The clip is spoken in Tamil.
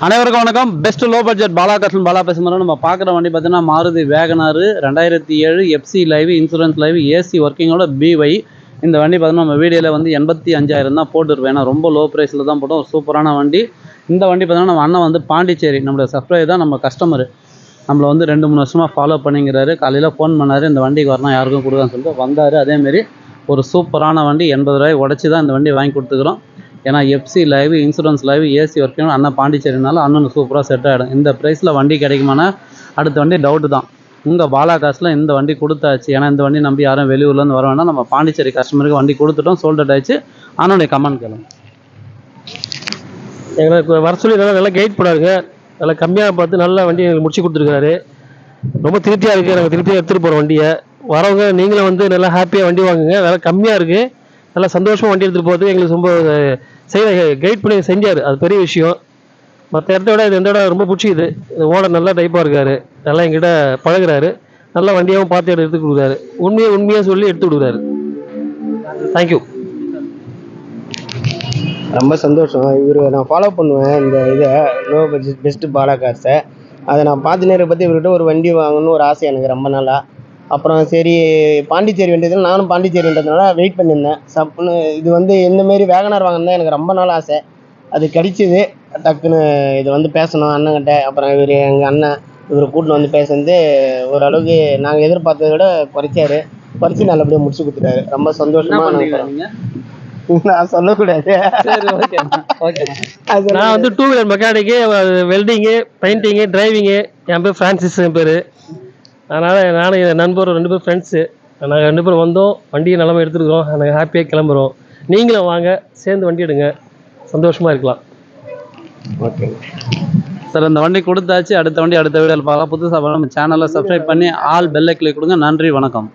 அனைவருக்கும் வணக்கம். பெஸ்ட் லோ பட்ஜெட் பாலா கஸ்டன் பாலா பேசுகிறோம். நம்ம பார்க்குற வண்டி பார்த்தீங்கன்னா Maruti wagon R 2007 FC live, insurance live, AC ஒர்க்கிங்கோட பிஒய். இந்த வண்டி பார்த்தீங்கன்னா நம்ம வீடியோவில் வந்து 85,000 தான் போட்டுருவேன். ஏன்னா ரொம்ப லோ ப்ரைஸில் தான் போட்டோம். ஒரு சூப்பரான வண்டி. இந்த வண்டி பார்த்தீங்கன்னா நம்ம அண்ணன் வந்து பாண்டிச்சேரி, நம்மளோட சப்ஸ்கிரைபர் தான், நம்ம கஸ்டமர். நம்மளை வந்து 2-3 வருஷமாக ஃபாலோ பண்ணிங்கிறாரு. காலையில் ஃபோன் பண்ணார், இந்த வண்டிக்கு வரணும் யாருக்கும் கொடுக்கான்னு சொல்லிட்டு வந்தார். அதேமாரி ஒரு சூப்பரான வண்டி 80 ரூபாய் உடச்சி தான் இந்த வண்டி வாங்கி கொடுத்துக்கிறோம். ஏன்னா FC live, insurance live, AC working அண்ணன் பாண்டிச்சேரினால அண்ணனுக்கு சூப்பராக செட் ஆகிடும். இந்த ப்ரைஸில் வண்டி கிடைக்குமானா அடுத்த வண்டி டவுட்டு தான். உங்கள் பாலா காசில் இந்த வண்டி கொடுத்தாச்சு. ஏன்னா இந்த வண்டி நம்பி யாரும் வெளியூர்லேருந்து வர வேண்டாம். நம்ம பாண்டிச்சேரி கஸ்டமருக்கு வண்டி கொடுத்துட்டோம், சோல்டட் ஆயிடுச்சு. அண்ணனுடைய கமெண்ட் கேளுங்க. எங்களுக்கு வர சொல்லி நல்லா கைட் பண்ணாருங்க. நல்லா கம்மியாக பார்த்து நல்லா வண்டி எங்களுக்கு முடிச்சு கொடுத்துருக்காரு. ரொம்ப திருப்தியாக இருக்குது. நாங்கள் திருப்தியாக எடுத்துகிட்டு போகிற வண்டியை வரவங்க நீங்களும் வந்து நல்லா ஹாப்பியாக வண்டி வாங்குங்க. விலை கம்மியாக இருக்குது, நல்லா சந்தோஷமாக வண்டி எடுத்துகிட்டு போகிறது எங்களுக்கு ரொம்ப கைட் பண்ணி செஞ்சார். அது பெரிய விஷயம். மற்ற இடத்த விட இது எந்த இடம் ரொம்ப பிடிச்சிது. ஓனர் நல்லா டைப்பாக இருக்கார், நல்லா எங்கிட்ட பழகுறாரு, நல்லா வண்டியாகவும் பார்த்து எடுத்து கொடுக்குறாரு. உண்மையாக சொல்லி எடுத்து கொடுக்குறாரு. தேங்க்யூ. ரொம்ப சந்தோஷம். நான் ஃபாலோ பண்ணுவேன் இந்த இதை, லோ பட்ஜெட் பெஸ்ட்டு பாலா கார்ஸை. அதை நான் பார்த்து நேரம் பற்றி இவர்கிட்ட ஒரு வண்டி வாங்கணும்னு ஒரு ஆசை எனக்கு ரொம்ப நாளாக. அப்புறம் சரி, பாண்டிச்சேரி வண்டியதில் நானும் பாண்டிச்சேரின்றதுனால வெயிட் பண்ணியிருந்தேன். சப்புன்னு இது வந்து இந்தமாரி வேகனார் வாங்கினதான் எனக்கு ரொம்ப நாள் ஆசை. அது கிடைச்சிது. டக்குன்னு இது வந்து பேசணும் அண்ணங்கிட்ட. அப்புறம் எங்கள் அண்ணன் கூட்டின்னு வந்து பேசுனது ஓரளவுக்கு நாங்கள் எதிர்பார்த்ததை விட குறைச்சி நல்லபடியாக முடிச்சு கொடுத்துட்டாரு. ரொம்ப சந்தோஷமாக. நான் சொல்லக்கூடாது. நான் வந்து 2 wheeler mechanic, welding, painting, driving. என் பேர் ஃப்ரான்சிஸ் என் பேர். அதனால் நானும் என் நண்பர் 2 பேர் ஃப்ரெண்ட்ஸு. நாங்கள் 2 பேரும் வந்தோம், வண்டியை நிலமை எடுத்துருக்கோம். நாங்கள் ஹாப்பியாக கிளம்புறோம். நீங்களும் வாங்க, சேர்ந்து வண்டி எடுங்க, சந்தோஷமாக இருக்கலாம். ஓகே சார், இந்த வண்டி கொடுத்தாச்சு. அடுத்த வண்டி அடுத்த வீடியோவில் பார்க்கலாம். புதுசாக நம்ம சேனலை சப்ஸ்கிரைப் பண்ணி ஆல் பெல்லை கிளிக் கொடுங்க. நன்றி, வணக்கம்.